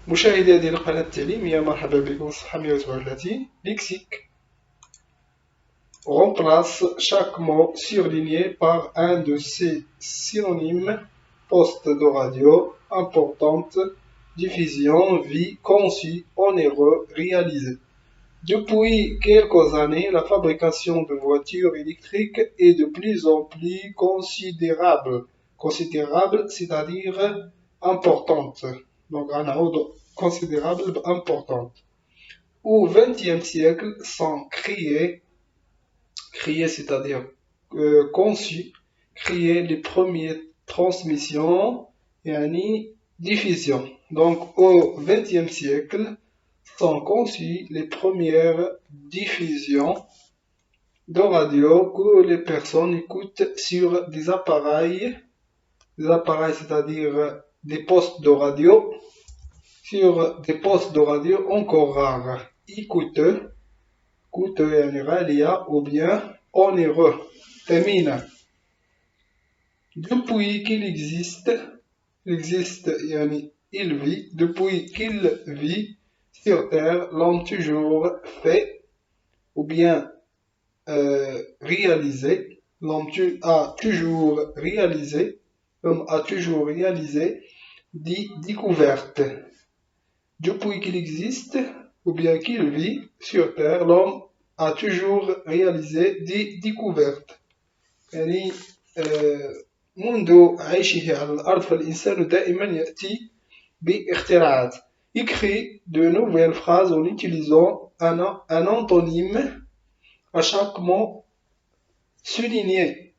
مشاهدي هذه القناة التعليمية، مرحبا بكم. صفحة 131. Lexique remplace chaque mot surligné par un de ses synonymes. Poste de radio, importante, diffusion, vie, conçu, onéreux, réalisé. Depuis quelques années, la fabrication de voitures électriques est de plus en plus considérable. Considérable, c'est-à-dire importante. Donc, un ordre considérable, importante. Au XXe siècle, sont créés, c'est-à-dire conçus, créés les premières transmissions et une diffusion. Donc, au XXe siècle, sont conçues les premières diffusions de radio que les personnes écoutent sur des appareils, c'est-à-dire des postes de radio, sur des postes de radio encore rares, coûteux يعني غالية ou bien onéreux, ثمينة. Depuis qu'il existe يعني il vit, depuis qu'il vit sur Terre, l'homme toujours fait ou bien réalisé, l'homme a toujours réalisé des découvertes. Depuis qu'il existe ou bien qu'il vit sur Terre, l'homme a toujours réalisé des découvertes. يعني منذ عيشه على الأرض فالإنسان دائما يأتي باختراعات. Il crée de nouvelles phrases en utilisant un antonyme à chaque mot souligné.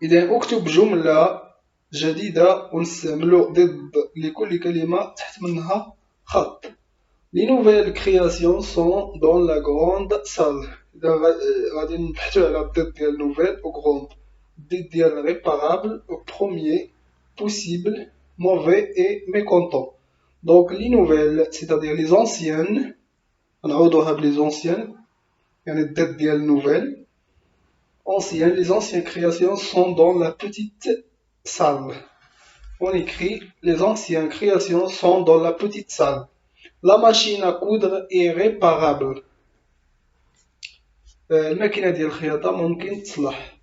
إذا أكتب جملة جديدة ونستعمل ضد لكل كلمة تحت منها خط. Les nouvelles créations sont dans la grande salle. إذا غادي نبحثوا على الضد ديال nouvelle au grande. الضد ديال réparable au premier, possible, mauvais et mécontent. Donc les nouvelles, c'est-à-dire les anciennes, les anciennes, يعني الضد ديال nouvelles, anciennes, les anciennes créations sont dans la petite salle. On écrit les anciennes créations sont dans la petite salle. La machine à coudre est réparable. الماكينة ديال الخياطة ممكن تصلح.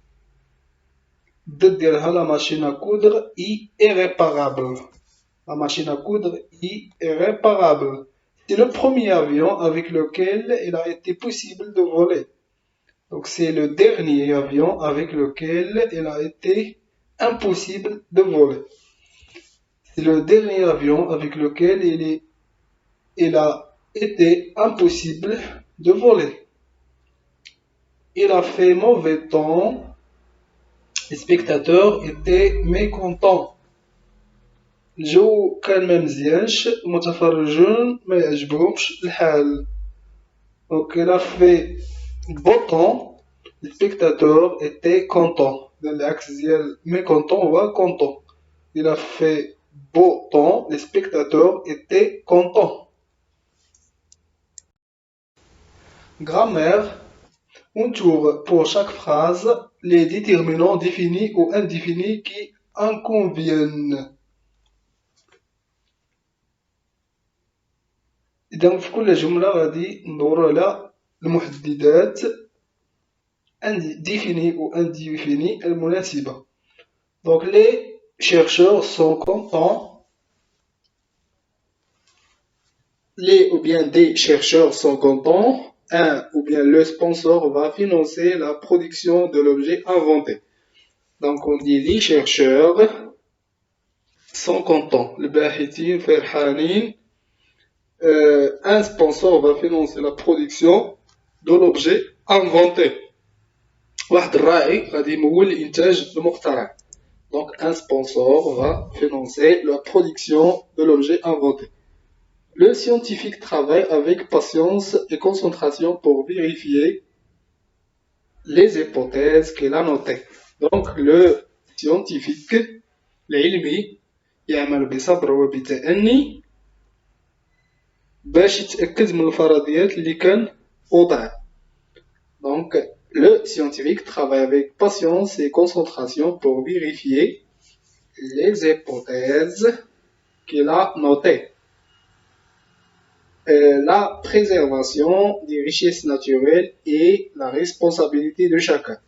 الضد ديالها la machine à coudre est irréparable. La machine à coudre est irréparable. C'est le premier avion avec lequel il a été possible de voler. Donc c'est le dernier avion avec lequel il a été impossible de voler. C'est le dernier avion avec lequel il a été impossible de voler. Il a fait mauvais temps. Les spectateurs étaient mécontents. الجو كان ما مزيانش، المتفرجون ما يعجبهمش الحال. Donc il a fait beau temps. Les spectateurs étaient contents. العكس ديال mécontent هو content. Il a fait beau temps. Les spectateurs étaient contents. Grammaire. On tourne pour chaque phrase les déterminants définis ou indéfinis qui en conviennent. إذا في كل جملة غادي ندورو على المحددات définis ou indéfinis المناسبة. Donc les chercheurs sont contents. Les ou bien des chercheurs sont contents. Un ou bien le sponsor va financer la production de l'objet inventé. Donc on dit les chercheurs sont contents. الباحثين فرحانين. Un sponsor va financer la production de l'objet inventé. واحد الراعي غادي يمول إنتاج المخترع. Donc un sponsor va financer la production de l'objet inventé. Le scientifique travaille avec patience et concentration pour vérifier les hypothèses qu'il a notées. Donc le scientifique العلمي يعمل بصبر وبتأني باش يتأكد من الفرضيات اللي كان وضع. Donc le scientifique travaille avec patience et concentration pour vérifier les hypothèses qu'il a noté. La préservation des richesses naturelles et la responsabilité de chacun.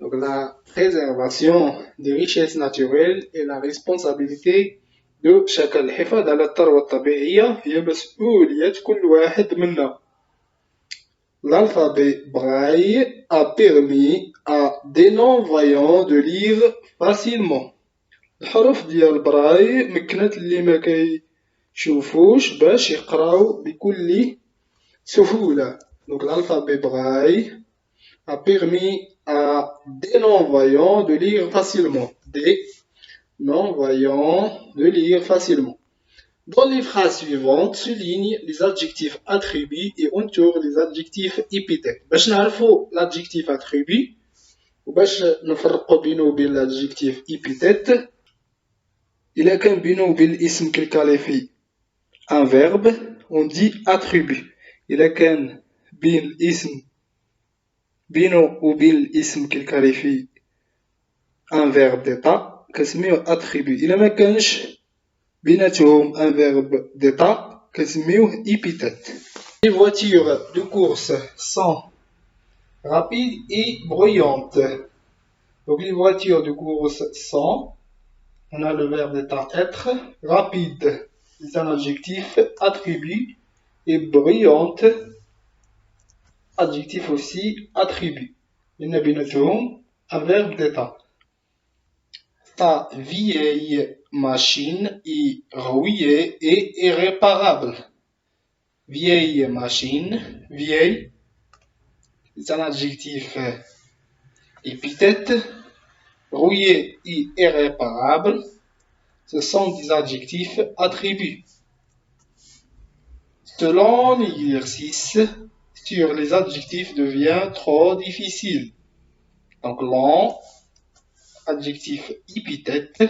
Donc la préservation des richesses naturelles et la responsabilité de chacun. الحفاظ على الثروة الطبيعية هي مسؤولية كل واحد منا. L'alphabet braille a permis à des non-voyants de lire facilement. الحروف ديال براي مكنت اللي ما كيشوفوش باش يقراو بكل سهولة. Donc l'alphabet braille a permis à des non-voyants de lire facilement. Des non-voyants de lire facilement. Dans les phrases suivantes, souligne les adjectifs attributs et entoure les adjectifs épithètes. باش نعرفوا l'adjectif attribut وباش نفرقوا بينه وبين l'adjectif épithète. إلا كان بينه وبين الاسم qui qualifie un verbe, on dit attribut. إلا كان بين الاسم بينه وبين الاسم qui qualifie un verbe d'état كنسميوه attribut. إلا ما كانش بيناتهم un verbe d'état كنسميوه épithète. Les voitures de course sont rapides et bruyantes. Donc les voitures de course sont, on a le verbe d'état être, rapide, c'est un adjectif, attribut, et bruyante, adjectif aussi, attribut. Il y a بيناتهم un verbe d'état. Ta vieille machine est rouillée et irréparable. Vieille machine, vieille, c'est un adjectif épithète. Rouillé et irréparable, ce sont des adjectifs attributs. Selon l'exercice, sur les adjectifs devient trop difficile. Donc long, adjectif épithète,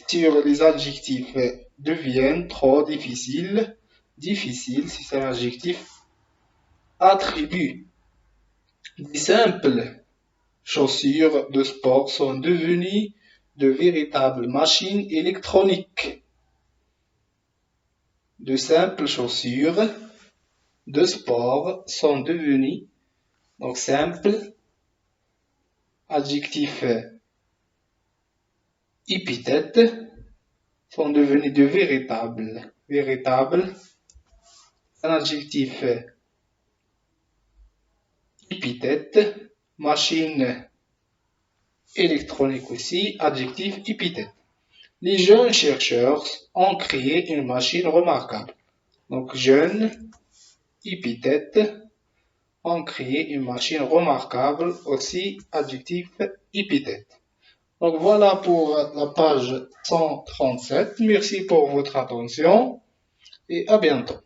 sur les adjectifs deviennent trop difficiles. Difficile, c'est un adjectif attribut. Des simples chaussures de sport sont devenues de véritables machines électroniques. De simples chaussures de sport sont devenues, donc simple, adjectif épithète, sont devenus de véritables. Véritable, un adjectif épithète, machine électronique aussi, adjectif épithète. Les jeunes chercheurs ont créé une machine remarquable. Donc jeunes, épithète, ont créé une machine remarquable aussi, adjectif épithète. Donc voilà pour la page 137. Merci pour votre attention et à bientôt.